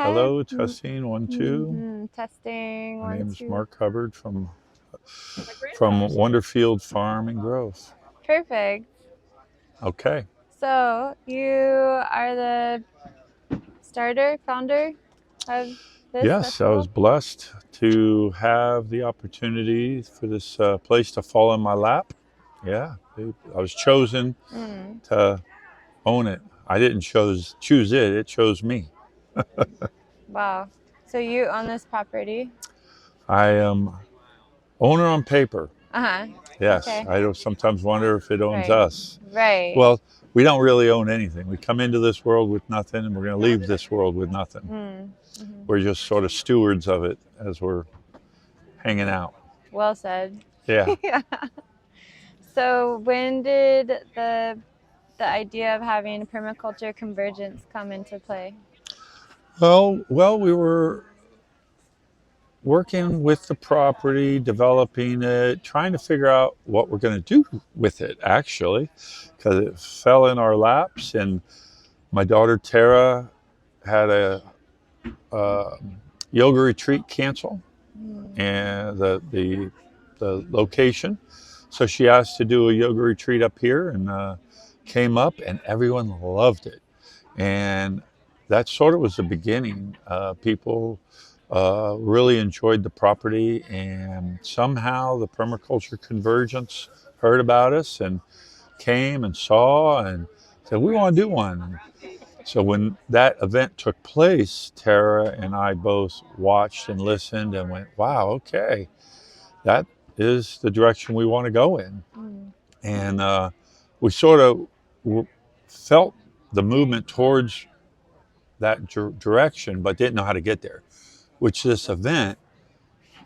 ahead. Hello, testing, 1, 2. Testing, My 1, name is 2. Mark Hubbard from Wonderfield Farm and Growth. Perfect. Okay. So you are the founder of this Yes, I was festival? blessed to have the opportunity for this place to fall in my lap. Yeah, I was chosen to own it. I didn't choose it, it chose me. Wow. So you own this property? I am owner on paper. Uh-huh. Yes, Okay. I don't sometimes wonder if it owns Right. us. Right. Well, we don't really own anything. We come into this world with nothing, and we're going to leave this world with nothing. We're just sort of stewards of it as we're hanging out. Well said. Yeah. Yeah. So when did the idea of having permaculture convergence come into play? Well, we were working with the property, developing it, trying to figure out what we're going to do with it, actually, because it fell in our laps. And my daughter Tara had a yoga retreat cancel, and the location. So she asked to do a yoga retreat up here, and came up, and everyone loved it. And that sort of was the beginning. People really enjoyed the property, and somehow the Permaculture Convergence heard about us and came and saw and said, "We want to do one." So when that event took place, Tara and I both watched and listened and went, "Wow, okay, that is the direction we want to go in." And we sort of felt the movement towards that direction, but didn't know how to get there, which this event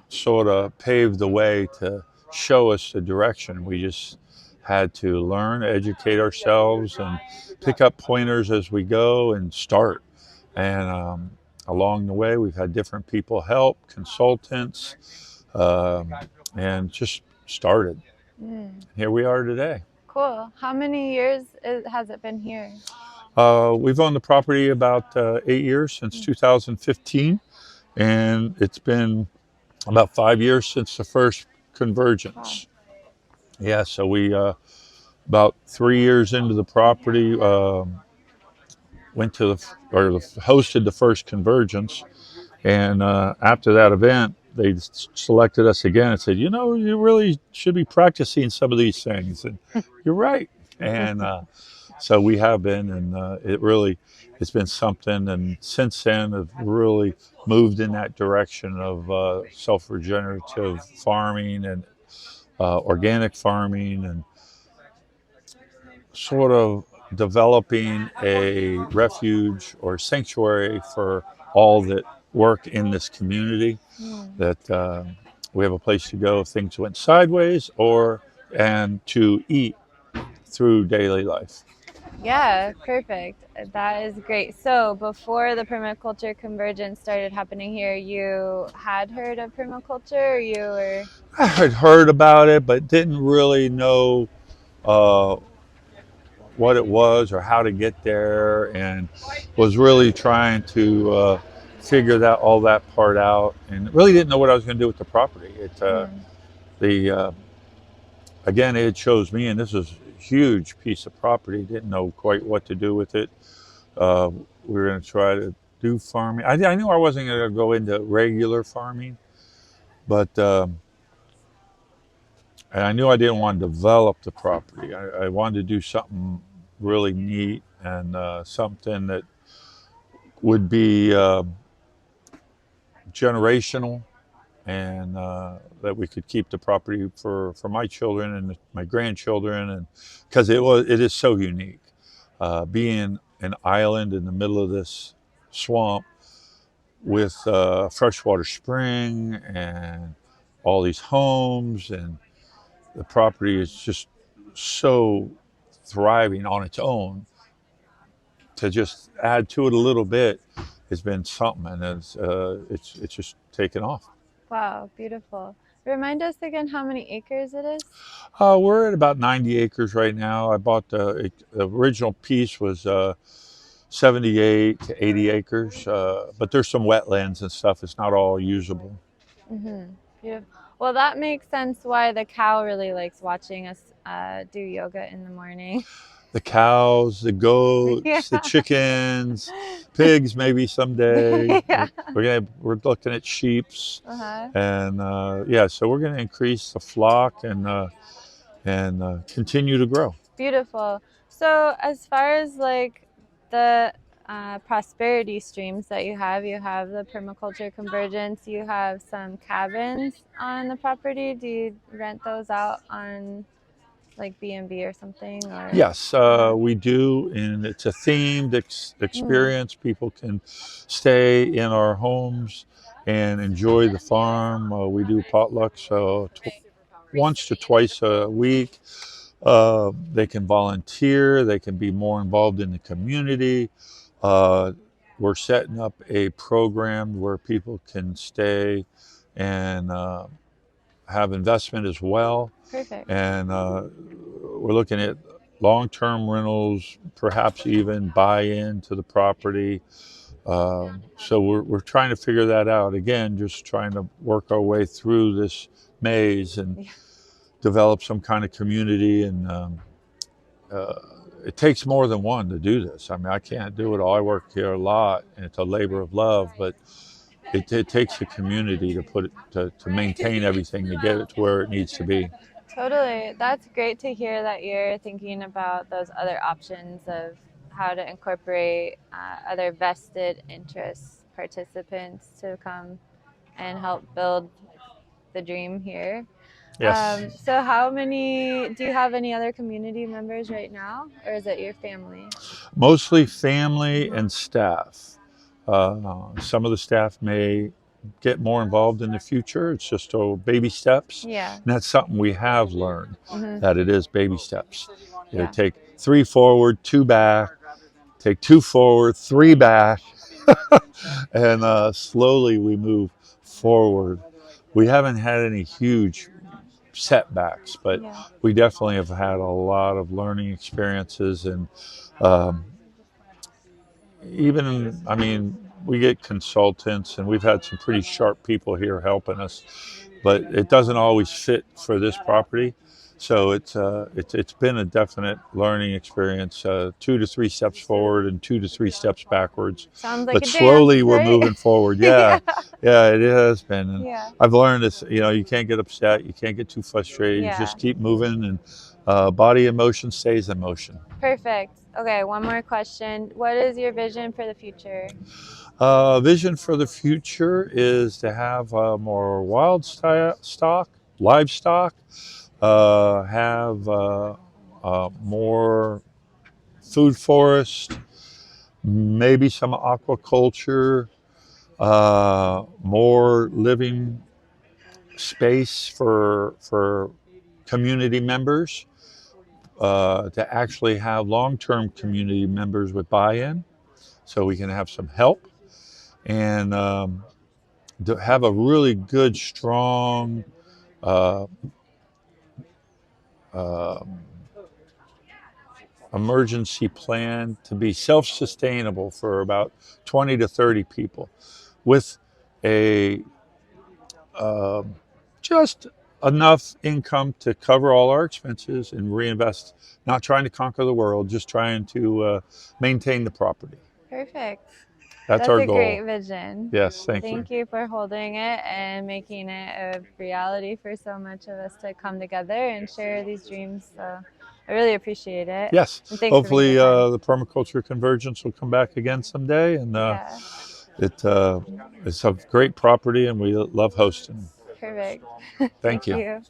sort of paved the way to show us the direction. We just had to learn, educate ourselves, and pick up pointers as we go and start. And along the way, we've had different people help, consultants, and just started. Here we are today. Cool. How many years has it been here? We've owned the property about 8 years, since 2015, and it's been about 5 years since the first convergence. Yeah, so we about 3 years into the property, went to hosted the first convergence, and after that event, they selected us again and said, you really should be practicing some of these things, and you're right. And so we have been, and it's been something. And since then, have really moved in that direction of self-regenerative farming and organic farming, and sort of developing a refuge or sanctuary for all that work in this community. That we have a place to go if things went sideways, and to eat through daily life. Yeah, perfect. That is great. So before the permaculture convergence started happening here, you had heard of permaculture, or you were? I had heard about it, but didn't really know uh, what it was or how to get there, and was really trying to figure all that part out, and really didn't know what I was going to do with the property. The again, it chose me, and this is a huge piece of property. Didn't know quite what to do with it. We were going to try to do farming. I knew I wasn't going to go into regular farming, but and I knew I didn't want to develop the property. I wanted to do something really neat, and something that would be generational, and that we could keep the property for my children and my grandchildren, and because it is so unique, being an island in the middle of this swamp with a freshwater spring and all these homes, and the property is just so thriving on its own. To just add to it a little bit has been something, and it's just taken off. Wow, beautiful. Remind us again how many acres it is? We're at about 90 acres right now. I bought the original piece was 78 to 80 acres, but there's some wetlands and stuff. It's not all usable. Beautiful. Well, that makes sense why the cow really likes watching us do yoga in the morning. The cows, the goats, Yeah. the chickens, pigs maybe someday. Yeah. We're looking at sheeps, Uh-huh. and yeah, so we're going to increase the flock and continue to grow. Beautiful. So as far as like the prosperity streams that you have the Permaculture Convergence, you have some cabins on the property. Do you rent those out on like B&B or something? Or Yes, we do, and it's a themed experience. People can stay in our homes and enjoy the farm. We do potlucks once to twice a week. They can volunteer. They can be more involved in the community. We're setting up a program where people can stay and have investment as well. Perfect. And we're looking at long-term rentals, perhaps even buy-in to the property. So we're trying to figure that out. Again, just trying to work our way through this maze and develop some kind of community. And it takes more than one to do this. I mean, I can't do it all. I work here a lot, and it's a labor of love, but it takes a community to put it to maintain everything to get it to where it needs to be. Totally. That's great to hear that you're thinking about those other options of how to incorporate other vested interest participants to come and help build the dream here. Yes. So do you have any other community members right now, or is it your family? Mostly family and staff. Some of the staff may get more involved in the future. It's just baby steps. Yeah. And that's something we have learned, that it is baby steps. You take 3 forward, 2 back, take 2 forward, 3 back, and slowly we move forward. We haven't had any huge setbacks, but we definitely have had a lot of learning experiences. And I mean, we get consultants, and we've had some pretty sharp people here helping us, but it doesn't always fit for this property. So it's been a definite learning experience. 2 to 3 steps forward and 2 to 3 steps backwards. Sounds like but a slowly dance, we're right? moving forward. Yeah, it has been. And I've learned this. You can't get upset. You can't get too frustrated. You just keep moving, and body in motion stays in motion. Perfect. Okay, one more question. What is your vision for the future? Vision for the future is to have more livestock, have more food forest, maybe some aquaculture, more living space for community members, to actually have long-term community members with buy-in, so we can have some help, and to have a really good, strong emergency plan to be self-sustainable for about 20 to 30 people, with a just enough income to cover all our expenses and reinvest, not trying to conquer the world, just trying to maintain the property. Perfect. That's our goal. That's a great vision. Yes, thank you. Thank you for holding it and making it a reality for so much of us to come together and share these dreams. So I really appreciate it. Yes. Hopefully the Permaculture Convergence will come back again someday. And it's a great property, and we love hosting. Perfect. Thank you.